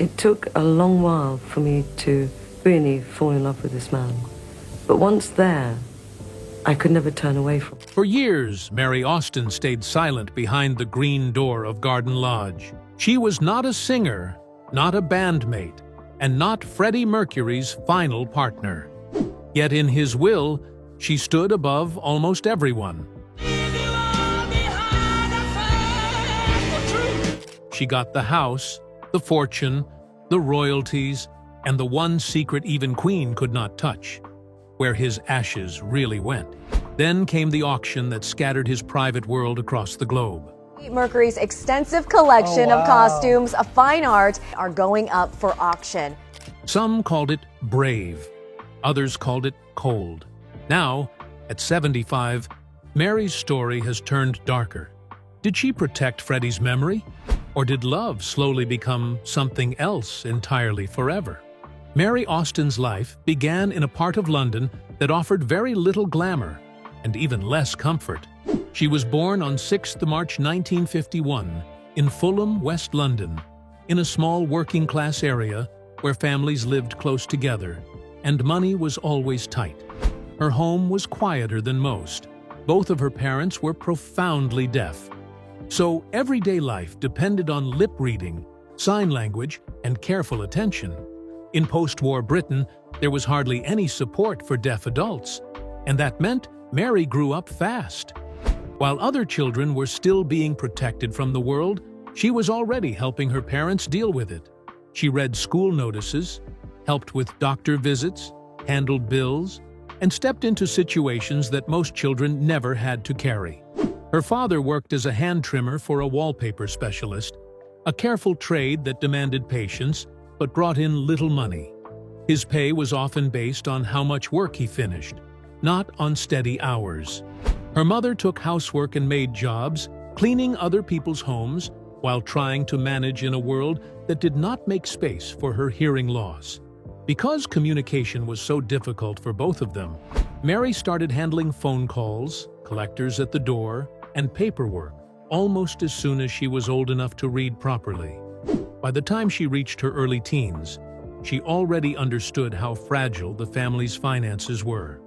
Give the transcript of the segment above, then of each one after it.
It took a long while for me to really fall in love with this man. But once there, I could never turn away from him. For years, Mary Austin stayed silent behind the green door of Garden Lodge. She was not a singer, not a bandmate, and not Freddie Mercury's final partner. Yet in his will, she stood above almost everyone. She got the house, the fortune, the royalties, and the one secret even Queen could not touch, where his ashes really went. Then came the auction that scattered his private world across the globe. Mercury's extensive collection of costumes, fine art, are going up for auction. Some called it brave, others called it cold. Now, at 75, Mary's story has turned darker. Did she protect Freddie's memory? Or did love slowly become something else entirely forever? Mary Austin's life began in a part of London that offered very little glamour and even less comfort. She was born on 6th March 1951 in Fulham, West London, in a small working-class area where families lived close together, and money was always tight. Her home was quieter than most. Both of her parents were profoundly deaf. So everyday life depended on lip reading, sign language, and careful attention. In post-war Britain, there was hardly any support for deaf adults, and that meant Mary grew up fast. While other children were still being protected from the world, she was already helping her parents deal with it. She read school notices, helped with doctor visits, handled bills, and stepped into situations that most children never had to carry. Her father worked as a hand trimmer for a wallpaper specialist, a careful trade that demanded patience but brought in little money. His pay was often based on how much work he finished, not on steady hours. Her mother took housework and maid jobs, cleaning other people's homes while trying to manage in a world that did not make space for her hearing loss. Because communication was so difficult for both of them, Mary started handling phone calls, collectors at the door, and paperwork almost as soon as she was old enough to read properly. By the time she reached her early teens, she already understood how fragile the family's finances were.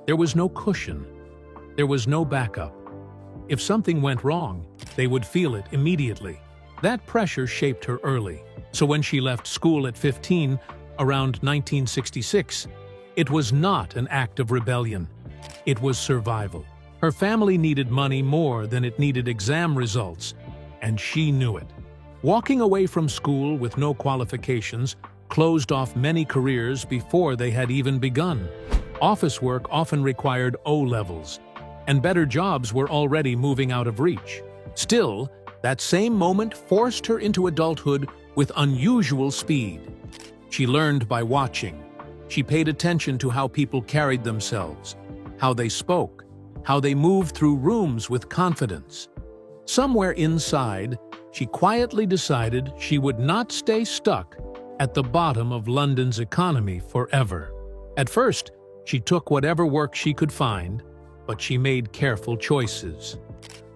There was no cushion. There was no backup. If something went wrong, they would feel it immediately. That pressure shaped her early. So when she left school at 15, around 1966, it was not an act of rebellion. It was survival. Her family needed money more than it needed exam results, and she knew it. Walking away from school with no qualifications closed off many careers before they had even begun. Office work often required O levels, and better jobs were already moving out of reach. Still, that same moment forced her into adulthood with unusual speed. She learned by watching. She paid attention to how people carried themselves, how they spoke, how they moved through rooms with confidence. Somewhere inside, she quietly decided she would not stay stuck at the bottom of London's economy forever. At first, she took whatever work she could find, but she made careful choices.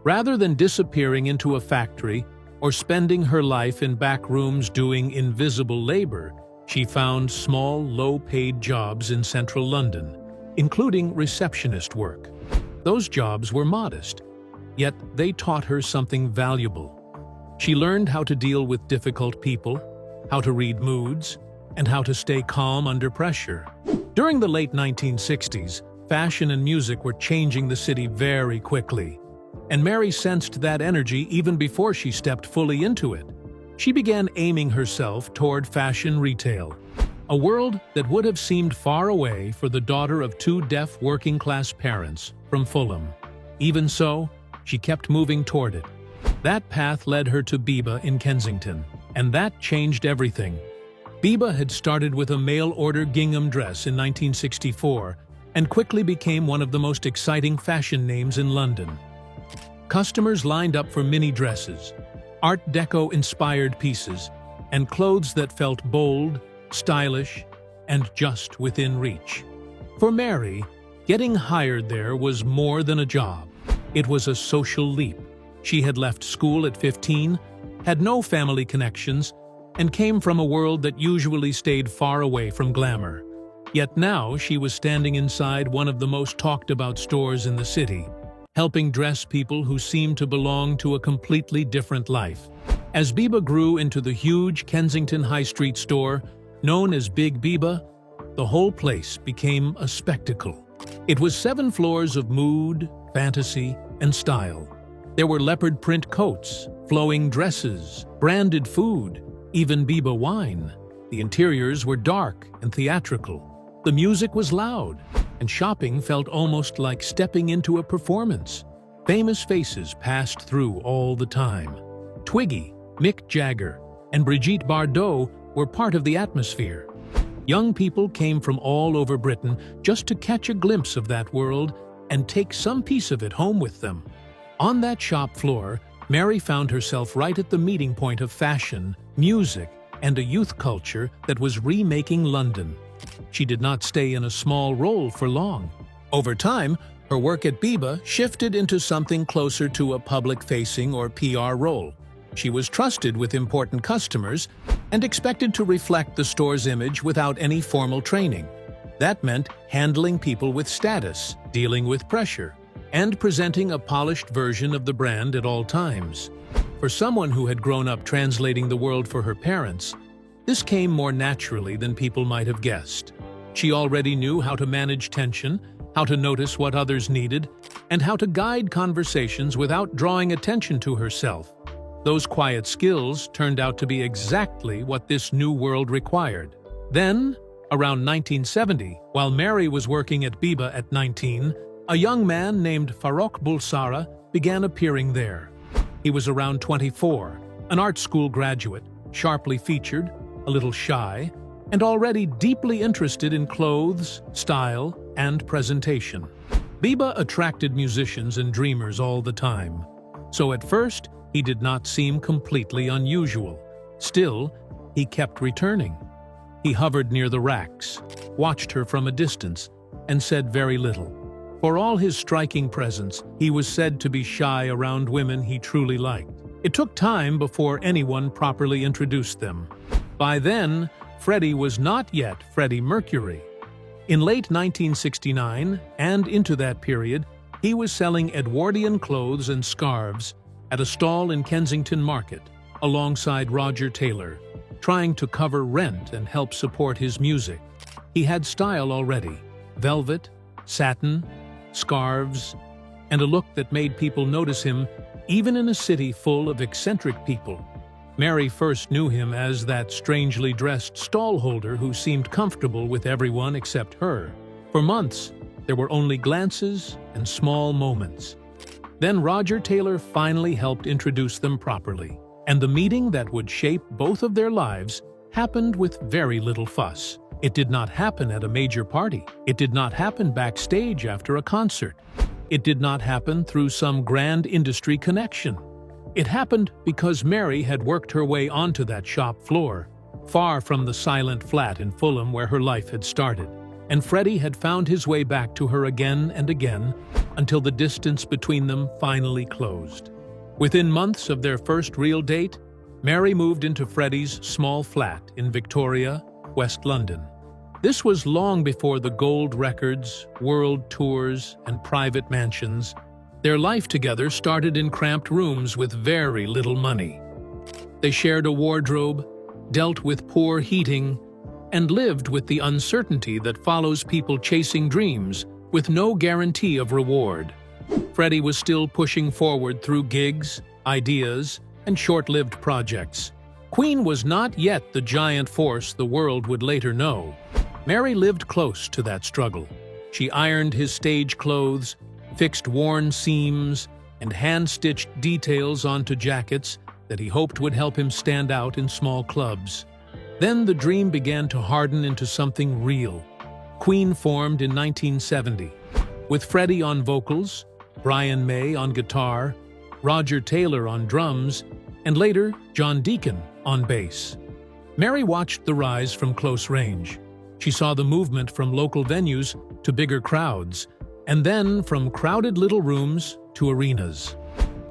Rather than disappearing into a factory or spending her life in back rooms doing invisible labor, she found small, low-paid jobs in central London, including receptionist work. Those jobs were modest, yet they taught her something valuable. She learned how to deal with difficult people, how to read moods, and how to stay calm under pressure. During the late 1960s, fashion and music were changing the city very quickly, and Mary sensed that energy even before she stepped fully into it. She began aiming herself toward fashion retail, a world that would have seemed far away for the daughter of two deaf working-class parents from Fulham. Even so, she kept moving toward it. That path led her to Biba in Kensington, and that changed everything. Biba had started with a mail-order gingham dress in 1964 and quickly became one of the most exciting fashion names in London. Customers lined up for mini dresses, Art Deco-inspired pieces, and clothes that felt bold, stylish, and just within reach. For Mary, getting hired there was more than a job. It was a social leap. She had left school at 15, had no family connections, and came from a world that usually stayed far away from glamour. Yet now she was standing inside one of the most talked-about stores in the city, helping dress people who seemed to belong to a completely different life. As Biba grew into the huge Kensington High Street store, known as Big Biba, the whole place became a spectacle. It was 7 floors of mood, fantasy, and style. There were leopard print coats, flowing dresses, branded food, even Biba wine. The interiors were dark and theatrical. The music was loud, and shopping felt almost like stepping into a performance. Famous faces passed through all the time. Twiggy, Mick Jagger, and Brigitte Bardot were part of the atmosphere. Young people came from all over Britain just to catch a glimpse of that world and take some piece of it home with them. On that shop floor, Mary found herself right at the meeting point of fashion, music, and a youth culture that was remaking London. She did not stay in a small role for long. Over time, her work at Biba shifted into something closer to a public-facing or PR role. She was trusted with important customers and expected to reflect the store's image without any formal training. That meant handling people with status, dealing with pressure, and presenting a polished version of the brand at all times. For someone who had grown up translating the world for her parents, this came more naturally than people might have guessed. She already knew how to manage tension, how to notice what others needed, and how to guide conversations without drawing attention to herself. Those quiet skills turned out to be exactly what this new world required. Then, around 1970, while Mary was working at Biba at 19, a young man named Farrokh Bulsara began appearing there. He was around 24, an art school graduate, sharply featured, a little shy, and already deeply interested in clothes, style, and presentation. Biba attracted musicians and dreamers all the time, so at first he did not seem completely unusual. Still, he kept returning. He hovered near the racks, watched her from a distance, and said very little. For all his striking presence, he was said to be shy around women he truly liked. It took time before anyone properly introduced them. By then, Freddie was not yet Freddie Mercury. In late 1969, and into that period, he was selling Edwardian clothes and scarves at a stall in Kensington Market, alongside Roger Taylor, trying to cover rent and help support his music. He had style already: velvet, satin, scarves, and a look that made people notice him even in a city full of eccentric people. Mary first knew him as that strangely dressed stallholder who seemed comfortable with everyone except her. For months, there were only glances and small moments. Then Roger Taylor finally helped introduce them properly, and the meeting that would shape both of their lives happened with very little fuss. It did not happen at a major party. It did not happen backstage after a concert. It did not happen through some grand industry connection. It happened because Mary had worked her way onto that shop floor, far from the silent flat in Fulham where her life had started, and Freddie had found his way back to her again and again until the distance between them finally closed. Within months of their first real date, Mary moved into Freddie's small flat in Victoria, West London. This was long before the gold records, world tours, and private mansions. Their life together started in cramped rooms with very little money. They shared a wardrobe, dealt with poor heating, and lived with the uncertainty that follows people chasing dreams with no guarantee of reward. Freddie was still pushing forward through gigs, ideas, and short-lived projects. Queen was not yet the giant force the world would later know. Mary lived close to that struggle. She ironed his stage clothes, fixed worn seams, and hand-stitched details onto jackets that he hoped would help him stand out in small clubs. Then the dream began to harden into something real. Queen formed in 1970, with Freddie on vocals, Brian May on guitar, Roger Taylor on drums, and later John Deacon on bass. Mary watched the rise from close range. She saw the movement from local venues to bigger crowds, and then from crowded little rooms to arenas.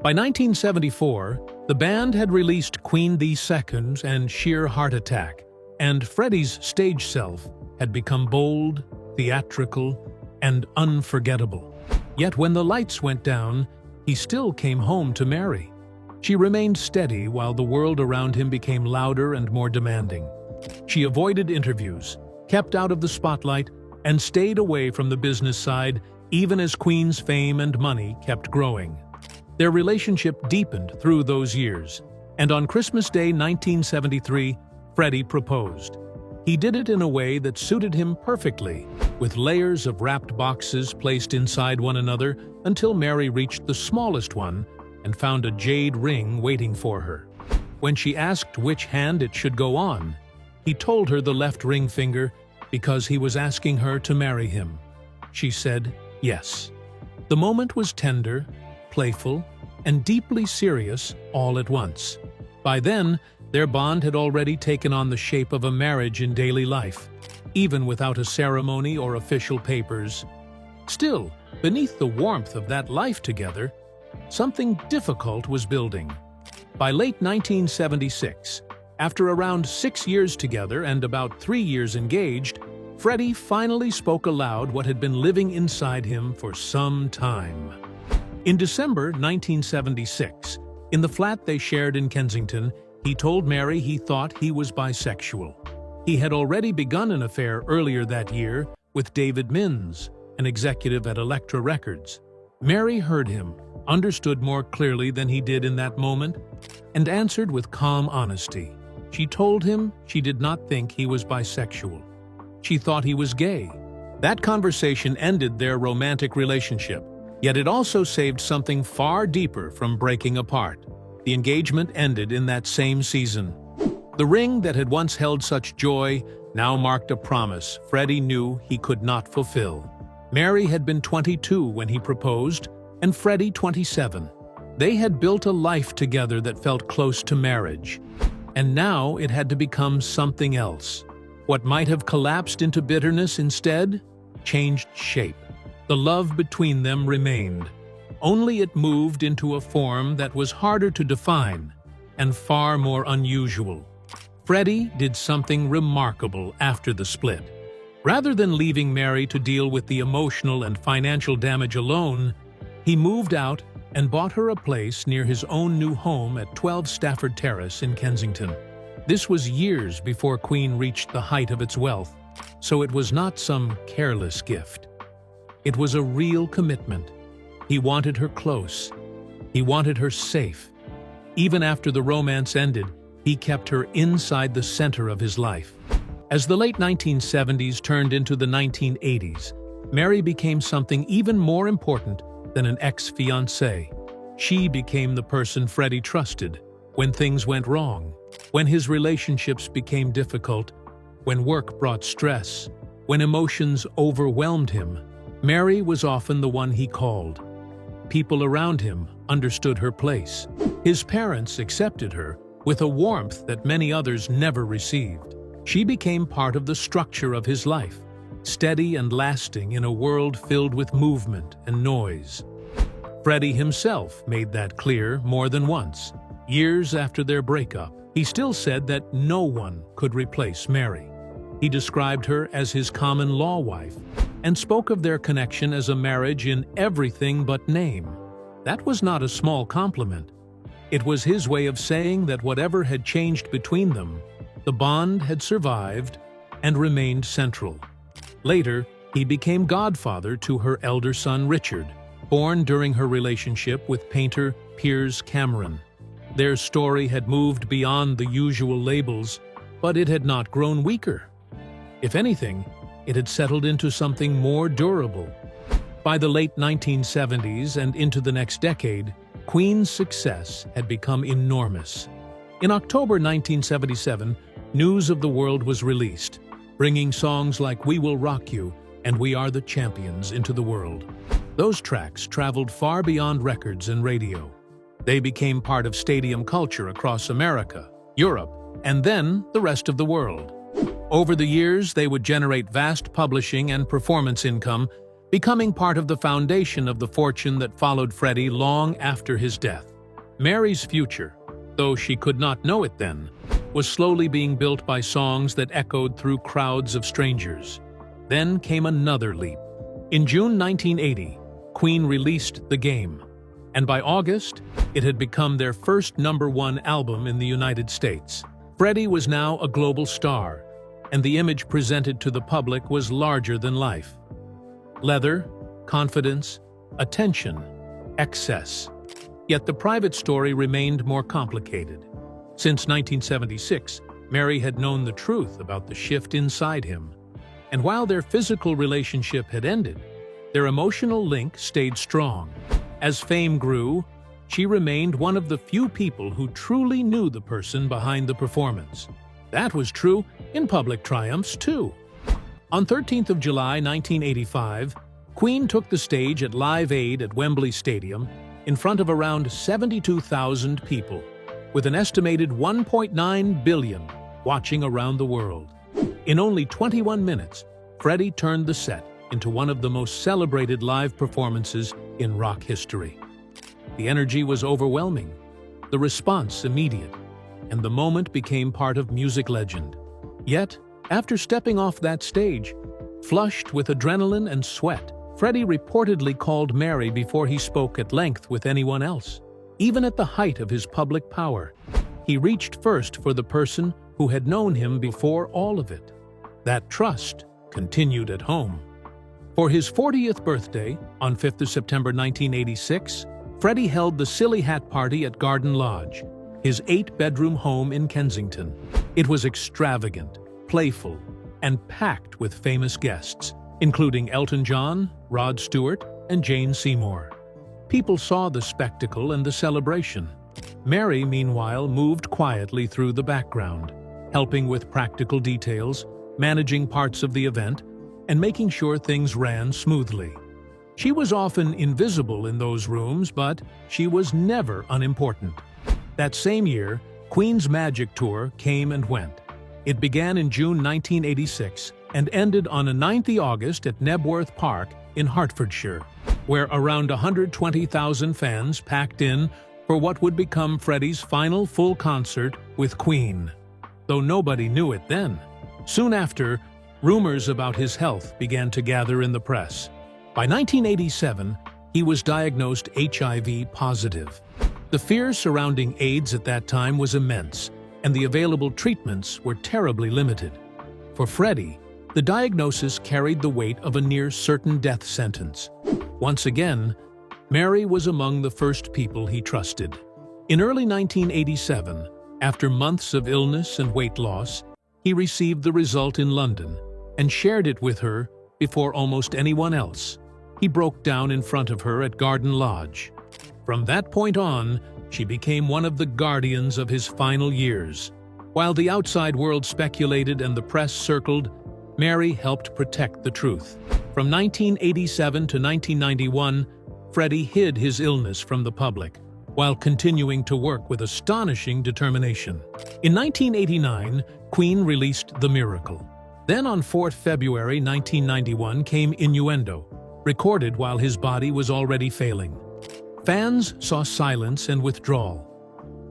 By 1974, The band had released Queen II and Sheer Heart Attack, and Freddie's stage self had become bold, theatrical, and unforgettable. Yet when the lights went down, he still came home to Mary. She remained steady while the world around him became louder and more demanding. She avoided interviews, kept out of the spotlight, and stayed away from the business side even as Queen's fame and money kept growing. Their relationship deepened through those years, and on Christmas Day 1973, Freddie proposed. He did it in a way that suited him perfectly, with layers of wrapped boxes placed inside one another until Mary reached the smallest one and found a jade ring waiting for her. When she asked which hand it should go on, he told her the left ring finger because he was asking her to marry him. She said yes. The moment was tender, playful, and deeply serious all at once. By then, their bond had already taken on the shape of a marriage in daily life, even without a ceremony or official papers. Still, beneath the warmth of that life together, something difficult was building. By late 1976, after around 6 years together and about 3 years engaged, Freddie finally spoke aloud what had been living inside him for some time. In December 1976, in the flat they shared in Kensington, he told Mary he thought he was bisexual. He had already begun an affair earlier that year with David Minns, an executive at Elektra Records. Mary heard him, understood more clearly than he did in that moment, and answered with calm honesty. She told him she did not think he was bisexual. She thought he was gay. That conversation ended their romantic relationship, yet it also saved something far deeper from breaking apart. The engagement ended in that same season. The ring that had once held such joy now marked a promise Freddie knew he could not fulfill. Mary had been 22 when he proposed, and Freddie 27. They had built a life together that felt close to marriage. And now it had to become something else. What might have collapsed into bitterness instead changed shape. The love between them remained. Only it moved into a form that was harder to define and far more unusual. Freddie did something remarkable after the split. Rather than leaving Mary to deal with the emotional and financial damage alone, he moved out and bought her a place near his own new home at 12 Stafford Terrace in Kensington. This was years before Queen reached the height of its wealth, so it was not some careless gift. It was a real commitment. He wanted her close. He wanted her safe. Even after the romance ended, he kept her inside the center of his life. As the late 1970s turned into the 1980s, Mary became something even more important than an ex-fiancé. She became the person Freddie trusted when things went wrong, when his relationships became difficult, when work brought stress, when emotions overwhelmed him. Mary was often the one he called. People around him understood her place. His parents accepted her with a warmth that many others never received. She became part of the structure of his life, steady and lasting in a world filled with movement and noise. Freddie himself made that clear more than once. Years after their breakup, he still said that no one could replace Mary. He described her as his common-law wife and spoke of their connection as a marriage in everything but name. That was not a small compliment. It was his way of saying that whatever had changed between them, the bond had survived and remained central. Later, he became godfather to her elder son Richard, born during her relationship with painter Piers Cameron. Their story had moved beyond the usual labels, but it had not grown weaker. If anything, it had settled into something more durable. By the late 1970s and into the next decade, Queen's success had become enormous. In October 1977, News of the World was released, bringing songs like We Will Rock You and We Are the Champions into the world. Those tracks traveled far beyond records and radio. They became part of stadium culture across America, Europe, and then the rest of the world. Over the years, they would generate vast publishing and performance income, becoming part of the foundation of the fortune that followed Freddie long after his death. Mary's future, though she could not know it then, was slowly being built by songs that echoed through crowds of strangers. Then came another leap. In June 1980, Queen released The Game, and by August, it had become their first #1 album in the United States. Freddie was now a global star, and the image presented to the public was larger than life. Leather, confidence, attention, excess. Yet the private story remained more complicated. Since 1976, Mary had known the truth about the shift inside him. And while their physical relationship had ended, their emotional link stayed strong. As fame grew, she remained one of the few people who truly knew the person behind the performance. That was true in public triumphs, too. On 13th of July 1985, Queen took the stage at Live Aid at Wembley Stadium in front of around 72,000 people, with an estimated 1.9 billion watching around the world. In only 21 minutes, Freddie turned the set into one of the most celebrated live performances in rock history. The energy was overwhelming, the response immediate, and the moment became part of music legend. Yet, after stepping off that stage, flushed with adrenaline and sweat, Freddie reportedly called Mary before he spoke at length with anyone else. Even at the height of his public power, he reached first for the person who had known him before all of it. That trust continued at home. For his 40th birthday, on 5th of September 1986, Freddie held the Silly Hat Party at Garden Lodge, his 8-bedroom home in Kensington. It was extravagant, playful, and packed with famous guests, including Elton John, Rod Stewart, and Jane Seymour. People saw the spectacle and the celebration. Mary, meanwhile, moved quietly through the background, helping with practical details, managing parts of the event, and making sure things ran smoothly. She was often invisible in those rooms, but she was never unimportant. That same year, Queen's Magic Tour came and went. It began in June 1986 and ended on 9th August at Knebworth Park in Hertfordshire, where around 120,000 fans packed in for what would become Freddie's final full concert with Queen. Though nobody knew it then. Soon after, rumors about his health began to gather in the press. By 1987, he was diagnosed HIV positive. The fear surrounding AIDS at that time was immense, and the available treatments were terribly limited. For Freddie, the diagnosis carried the weight of a near-certain death sentence. Once again, Mary was among the first people he trusted. In early 1987, after months of illness and weight loss, he received the result in London and shared it with her before almost anyone else. He broke down in front of her at Garden Lodge. From that point on, she became one of the guardians of his final years. While the outside world speculated and the press circled, Mary helped protect the truth. From 1987 to 1991, Freddie hid his illness from the public, while continuing to work with astonishing determination. In 1989, Queen released The Miracle. Then on 4th February 1991 came Innuendo, recorded while his body was already failing. Fans saw silence and withdrawal.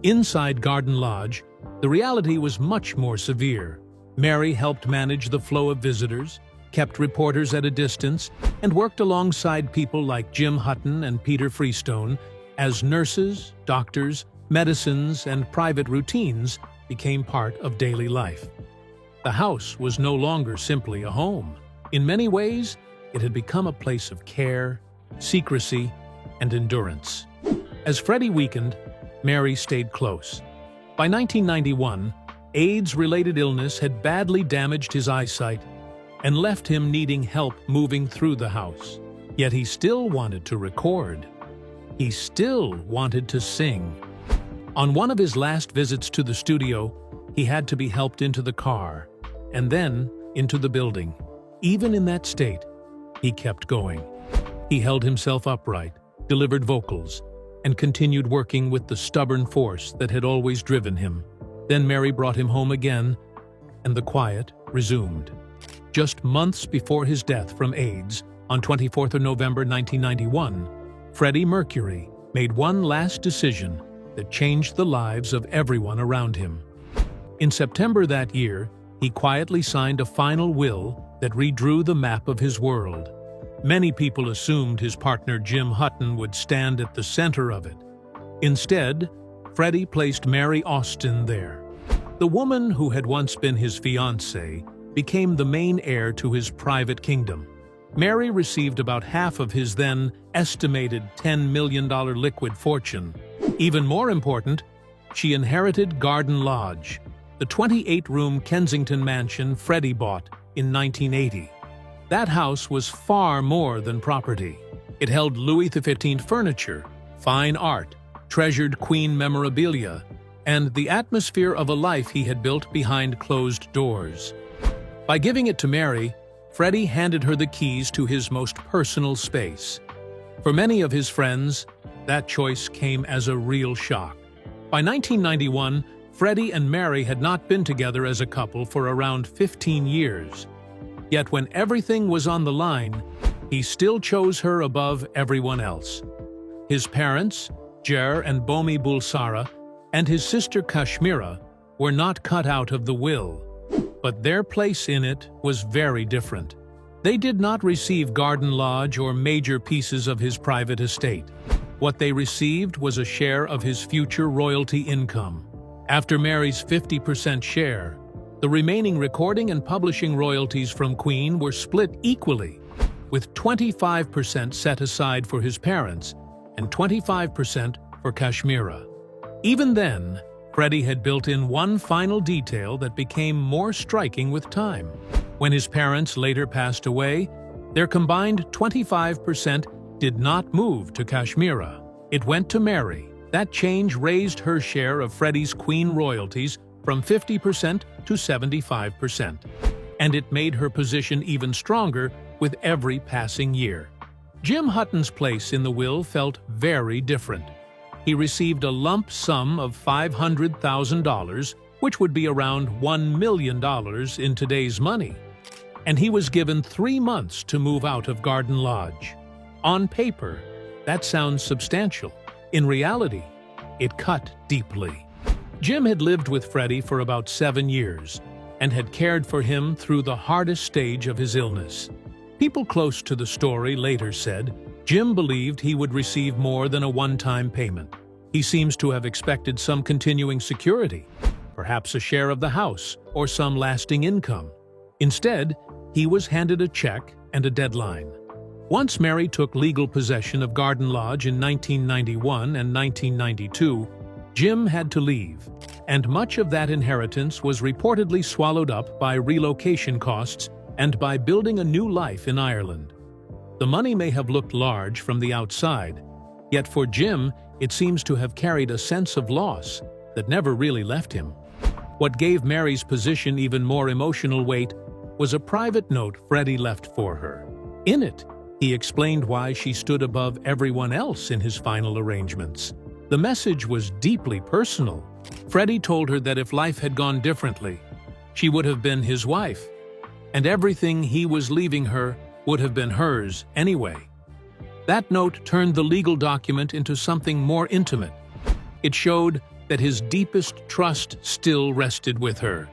Inside Garden Lodge, the reality was much more severe. Mary helped manage the flow of visitors, kept reporters at a distance, and worked alongside people like Jim Hutton and Peter Freestone as nurses, doctors, medicines, and private routines became part of daily life. The house was no longer simply a home. In many ways, it had become a place of care, secrecy, and endurance. As Freddie weakened, Mary stayed close. By 1991, AIDS-related illness had badly damaged his eyesight and left him needing help moving through the house. Yet he still wanted to record. He still wanted to sing. On one of his last visits to the studio, he had to be helped into the car, and then into the building. Even in that state, he kept going. He held himself upright, delivered vocals, and continued working with the stubborn force that had always driven him. Then Mary brought him home again, and the quiet resumed. Just months before his death from AIDS, on 24th of November 1991, Freddie Mercury made one last decision that changed the lives of everyone around him. In September that year, he quietly signed a final will that redrew the map of his world. Many people assumed his partner Jim Hutton would stand at the center of it. Instead, Freddie placed Mary Austin there. The woman who had once been his fiancée became the main heir to his private kingdom. Mary received about half of his then estimated $10 million liquid fortune. Even more important, she inherited Garden Lodge, the 28-room Kensington mansion Freddie bought in 1980. That house was far more than property. It held Louis XV furniture, fine art, treasured Queen memorabilia, and the atmosphere of a life he had built behind closed doors. By giving it to Mary, Freddie handed her the keys to his most personal space. For many of his friends, that choice came as a real shock. By 1991, Freddie and Mary had not been together as a couple for around 15 years. Yet when everything was on the line, he still chose her above everyone else. His parents, Jer and Bomi Bulsara, and his sister Kashmira were not cut out of the will, but their place in it was very different. They did not receive Garden Lodge or major pieces of his private estate. What they received was a share of his future royalty income. After Mary's 50% share, the remaining recording and publishing royalties from Queen were split equally, with 25% set aside for his parents and 25% for Kashmira. Even then, Freddie had built in one final detail that became more striking with time. When his parents later passed away, their combined 25% did not move to Kashmira. It went to Mary. That change raised her share of Freddie's Queen royalties from 50% to 75%, and it made her position even stronger with every passing year. Jim Hutton's place in the will felt very different. He received a lump sum of $500,000, which would be around $1 million in today's money. And he was given 3 months to move out of Garden Lodge. On paper, that sounds substantial. In reality, it cut deeply. Jim had lived with Freddie for about 7 years and had cared for him through the hardest stage of his illness. People close to the story later said Jim believed he would receive more than a one-time payment. He seems to have expected some continuing security, perhaps a share of the house or some lasting income. Instead, he was handed a check and a deadline. Once Mary took legal possession of Garden Lodge in 1991 and 1992, Jim had to leave, and much of that inheritance was reportedly swallowed up by relocation costs and by building a new life in Ireland. The money may have looked large from the outside, yet for Jim, it seems to have carried a sense of loss that never really left him. What gave Mary's position even more emotional weight was a private note Freddie left for her. In it, he explained why she stood above everyone else in his final arrangements. The message was deeply personal. Freddie told her that if life had gone differently, she would have been his wife, and everything he was leaving her would have been hers anyway. That note turned the legal document into something more intimate. It showed that his deepest trust still rested with her.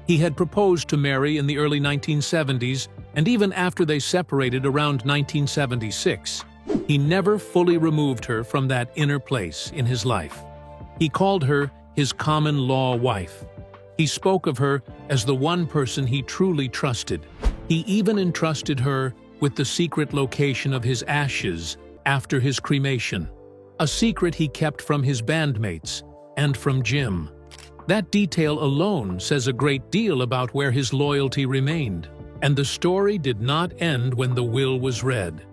He had proposed to Mary in the early 1970s, and even after they separated around 1976, he never fully removed her from that inner place in his life. He called her his common-law wife. He spoke of her as the one person he truly trusted. He even entrusted her with the secret location of his ashes after his cremation, a secret he kept from his bandmates and from Jim. That detail alone says a great deal about where his loyalty remained, and the story did not end when the will was read.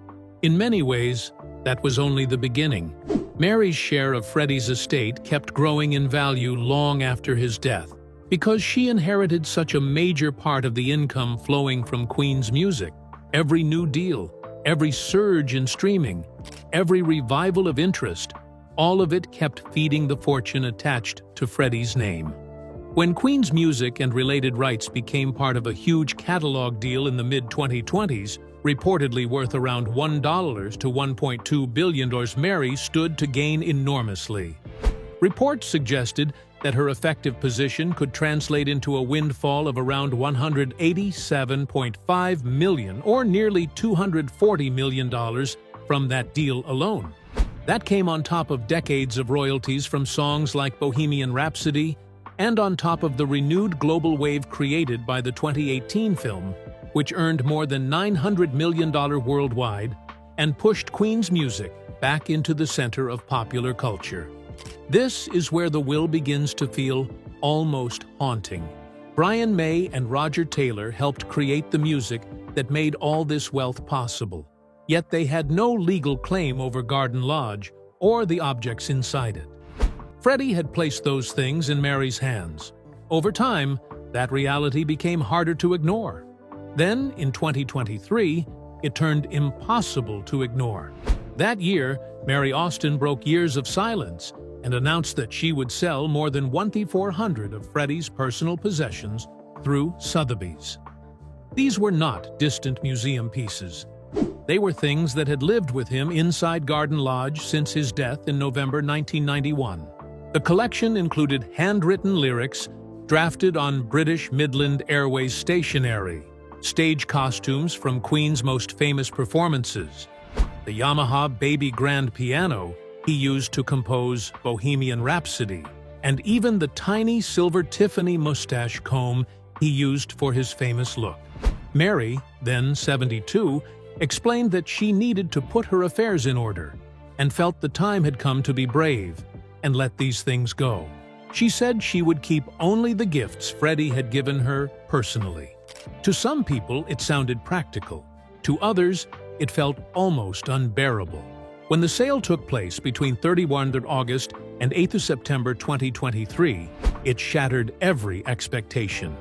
In many ways, that was only the beginning. Mary's share of Freddie's estate kept growing in value long after his death, because she inherited such a major part of the income flowing from Queen's music. Every new deal, every surge in streaming, every revival of interest, all of it kept feeding the fortune attached to Freddie's name. When Queen's music and related rights became part of a huge catalog deal in the mid-2020s, reportedly worth around $1 to $1.2 billion, Mary stood to gain enormously. Reports suggested that her effective position could translate into a windfall of around $187.5 million, or nearly $240 million from that deal alone. That came on top of decades of royalties from songs like Bohemian Rhapsody, and on top of the renewed global wave created by the 2018 film, which earned more than $900 million worldwide and pushed Queen's music back into the center of popular culture. This is where the will begins to feel almost haunting. Brian May and Roger Taylor helped create the music that made all this wealth possible, yet they had no legal claim over Garden Lodge or the objects inside it. Freddie had placed those things in Mary's hands. Over time, that reality became harder to ignore. Then, in 2023, it turned impossible to ignore. That year, Mary Austin broke years of silence and announced that she would sell more than 2,400 of Freddie's personal possessions through Sotheby's. These were not distant museum pieces. They were things that had lived with him inside Garden Lodge since his death in November 1991. The collection included handwritten lyrics drafted on British Midland Airways stationery, stage costumes from Queen's most famous performances, the Yamaha Baby Grand piano he used to compose Bohemian Rhapsody, and even the tiny silver Tiffany mustache comb he used for his famous look. Mary, then 72, explained that she needed to put her affairs in order and felt the time had come to be brave and let these things go. She said she would keep only the gifts Freddie had given her personally. To some people, it sounded practical. To others, it felt almost unbearable. When the sale took place between 31 August and 8 September 2023, it shattered every expectation.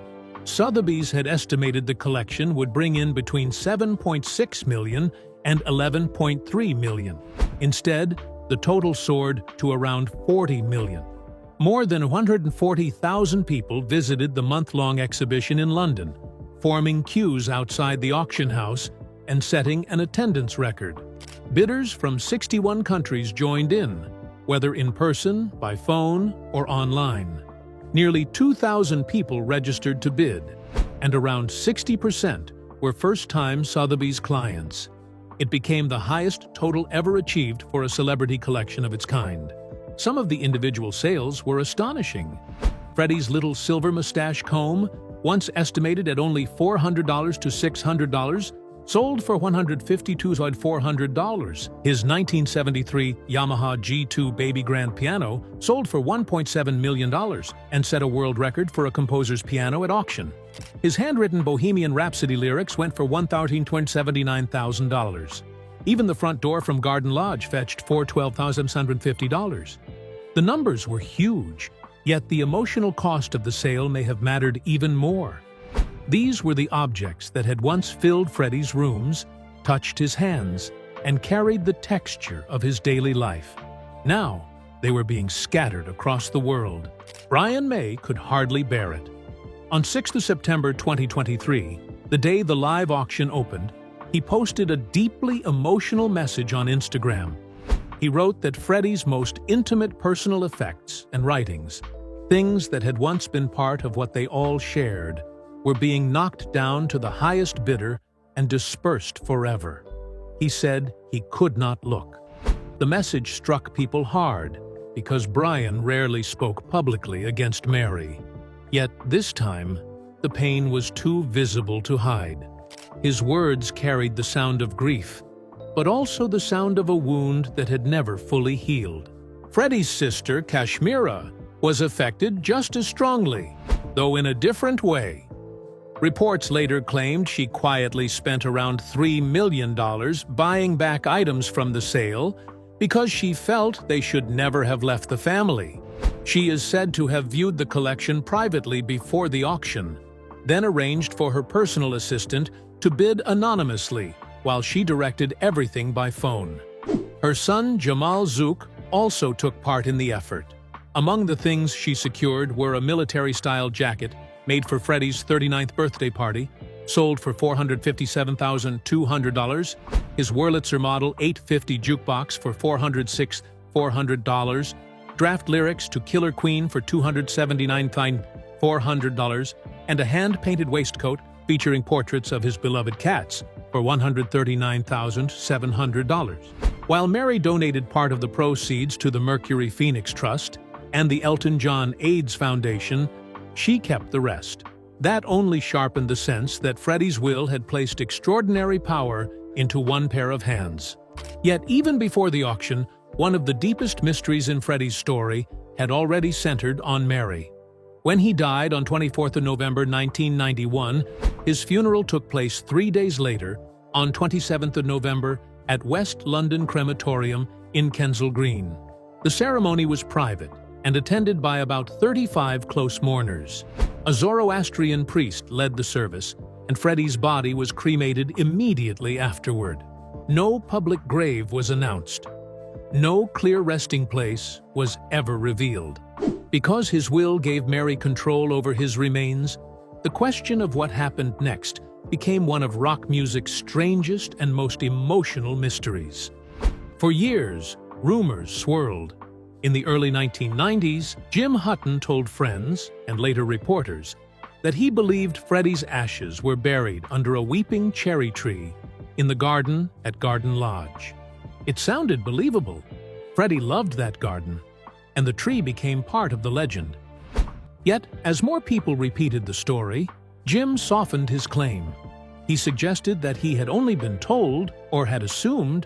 Sotheby's had estimated the collection would bring in between $7.6 million and $11.3 million. Instead, the total soared to around $40 million. More than 140,000 people visited the month-long exhibition in London, forming queues outside the auction house and setting an attendance record. Bidders from 61 countries joined in, whether in person, by phone, or online. Nearly 2,000 people registered to bid, and around 60% were first-time Sotheby's clients. It became the highest total ever achieved for a celebrity collection of its kind. Some of the individual sales were astonishing. Freddie's little silver mustache comb, once estimated at only $400 to $600, sold for $152 to $400. His 1973 Yamaha G2 Baby Grand piano sold for $1.7 million and set a world record for a composer's piano at auction. His handwritten Bohemian Rhapsody lyrics went for $1,279,000. Even the front door from Garden Lodge fetched for $12,750. The numbers were huge, yet the emotional cost of the sale may have mattered even more. These were the objects that had once filled Freddie's rooms, touched his hands, and carried the texture of his daily life. Now, they were being scattered across the world. Brian May could hardly bear it. On 6 September 2023, the day the live auction opened, he posted a deeply emotional message on Instagram. He wrote that Freddie's most intimate personal effects and writings, things that had once been part of what they all shared, were being knocked down to the highest bidder and dispersed forever. He said he could not look. The message struck people hard because Brian rarely spoke publicly against Mary. Yet this time, the pain was too visible to hide. His words carried the sound of grief, but also the sound of a wound that had never fully healed. Freddie's sister, Kashmira, was affected just as strongly, though in a different way. Reports later claimed she quietly spent around $3 million buying back items from the sale because she felt they should never have left the family. She is said to have viewed the collection privately before the auction, then arranged for her personal assistant to bid anonymously while she directed everything by phone. Her son, Jamal Zouk, also took part in the effort. Among the things she secured were a military-style jacket made for Freddie's 39th birthday party, sold for $457,200, his Wurlitzer Model 850 jukebox for $406,400, draft lyrics to Killer Queen for $279,400, and a hand-painted waistcoat featuring portraits of his beloved cats for $139,700. While Mary donated part of the proceeds to the Mercury Phoenix Trust and the Elton John AIDS Foundation, she kept the rest. That only sharpened the sense that Freddie's will had placed extraordinary power into one pair of hands. Yet even before the auction, one of the deepest mysteries in Freddie's story had already centered on Mary. When he died on 24th of November 1991, his funeral took place 3 days later, on 27th of November, at West London Crematorium in Kensal Green. The ceremony was private and attended by about 35 close mourners. A Zoroastrian priest led the service, and Freddie's body was cremated immediately afterward. No public grave was announced. No clear resting place was ever revealed. Because his will gave Mary control over his remains, the question of what happened next became one of rock music's strangest and most emotional mysteries. For years, rumors swirled. In the early 1990s, Jim Hutton told friends, and later reporters, that he believed Freddie's ashes were buried under a weeping cherry tree in the garden at Garden Lodge. It sounded believable. Freddie loved that garden, and the tree became part of the legend. Yet, as more people repeated the story, Jim softened his claim. He suggested that he had only been told, or had assumed,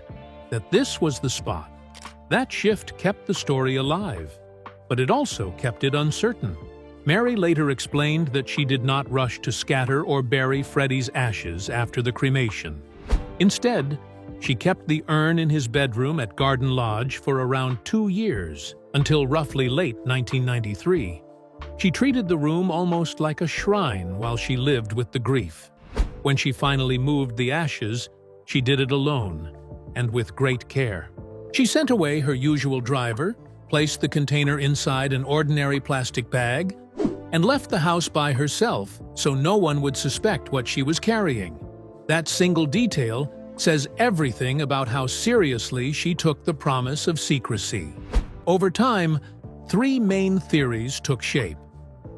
that this was the spot. That shift kept the story alive, but it also kept it uncertain. Mary later explained that she did not rush to scatter or bury Freddie's ashes after the cremation. Instead, she kept the urn in his bedroom at Garden Lodge for around 2 years, until roughly late 1993. She treated the room almost like a shrine while she lived with the grief. When she finally moved the ashes, she did it alone, and with great care. She sent away her usual driver, placed the container inside an ordinary plastic bag, and left the house by herself so no one would suspect what she was carrying. That single detail says everything about how seriously she took the promise of secrecy. Over time, 3 main theories took shape.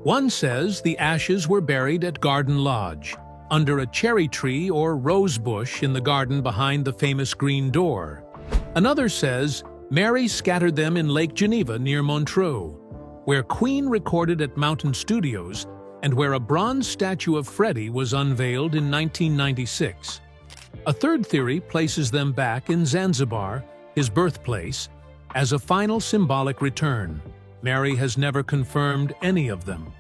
One says the ashes were buried at Garden Lodge, under a cherry tree or rose bush in the garden behind the famous Green Door. Another says Mary scattered them in Lake Geneva near Montreux, where Queen recorded at Mountain Studios and where a bronze statue of Freddie was unveiled in 1996. A third theory places them back in Zanzibar, his birthplace, as a final symbolic return. Mary has never confirmed any of them.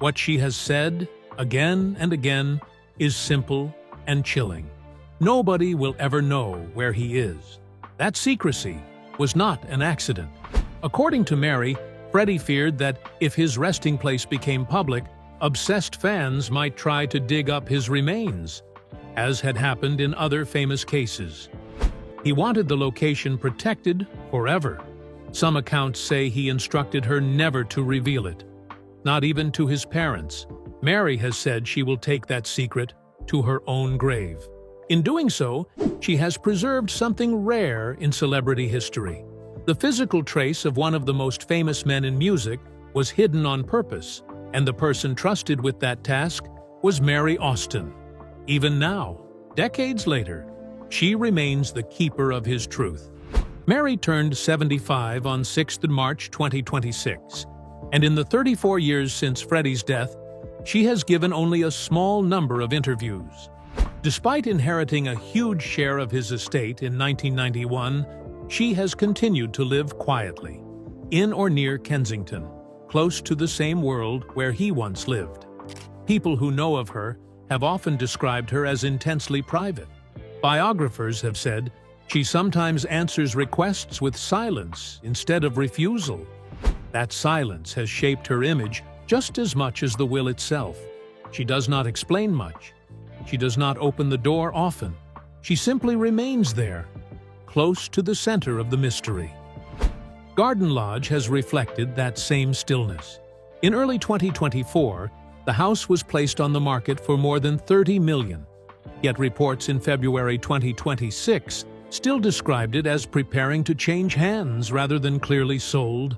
What she has said, again and again, is simple and chilling. Nobody will ever know where he is. That secrecy was not an accident. According to Mary, Freddie feared that if his resting place became public, obsessed fans might try to dig up his remains, as had happened in other famous cases. He wanted the location protected forever. Some accounts say he instructed her never to reveal it, not even to his parents. Mary has said she will take that secret to her own grave. In doing so, she has preserved something rare in celebrity history. The physical trace of one of the most famous men in music was hidden on purpose, and the person trusted with that task was Mary Austin. Even now, decades later, she remains the keeper of his truth. Mary turned 75 on 6th March 2026, and in the 34 years since Freddie's death, she has given only a small number of interviews. Despite inheriting a huge share of his estate in 1991, she has continued to live quietly, in or near Kensington, close to the same world where he once lived. People who know of her have often described her as intensely private. Biographers have said she sometimes answers requests with silence instead of refusal. That silence has shaped her image just as much as the will itself. She does not explain much. She does not open the door often. She simply remains there, close to the center of the mystery. Garden Lodge has reflected that same stillness. In early 2024, the house was placed on the market for more than $30 million. Yet reports in February 2026 still described it as preparing to change hands rather than clearly sold.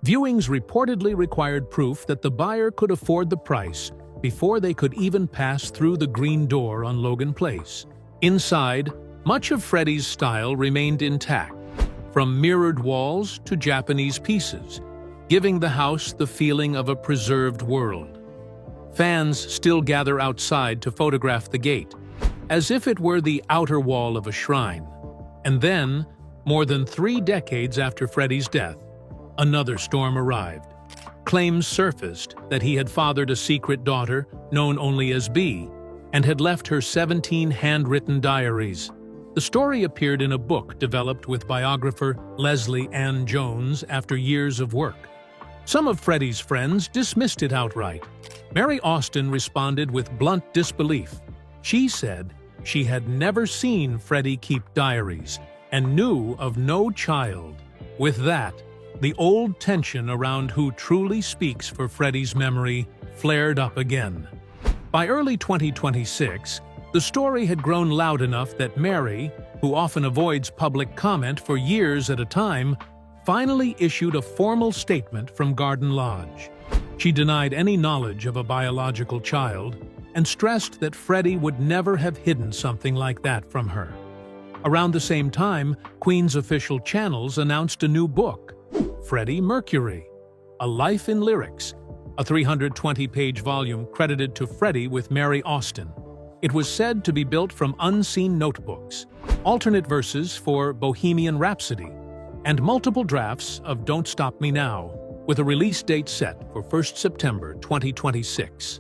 Viewings reportedly required proof that the buyer could afford the price before they could even pass through the green door on Logan Place. Inside, much of Freddie's style remained intact, from mirrored walls to Japanese pieces, giving the house the feeling of a preserved world. Fans still gather outside to photograph the gate, as if it were the outer wall of a shrine. And then, more than 3 decades after Freddie's death, another storm arrived. Claims surfaced that he had fathered a secret daughter, known only as B, and had left her 17 handwritten diaries. The story appeared in a book developed with biographer Leslie Ann Jones after years of work. Some of Freddie's friends dismissed it outright. Mary Austin responded with blunt disbelief. She said she had never seen Freddie keep diaries and knew of no child. With that, the old tension around who truly speaks for Freddie's memory flared up again. By early 2026, the story had grown loud enough that Mary, who often avoids public comment for years at a time, finally issued a formal statement from Garden Lodge. She denied any knowledge of a biological child and stressed that Freddie would never have hidden something like that from her. Around the same time, Queen's official channels announced a new book, Freddie Mercury, A Life in Lyrics, a 320-page volume credited to Freddie with Mary Austin. It was said to be built from unseen notebooks, alternate verses for Bohemian Rhapsody, and multiple drafts of Don't Stop Me Now, with a release date set for 1st September 2026.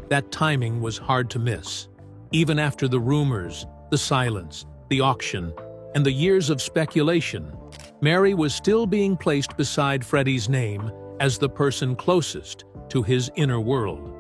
That timing was hard to miss. Even after the rumors, the silence, the auction, and the years of speculation, Mary was still being placed beside Freddie's name as the person closest to his inner world.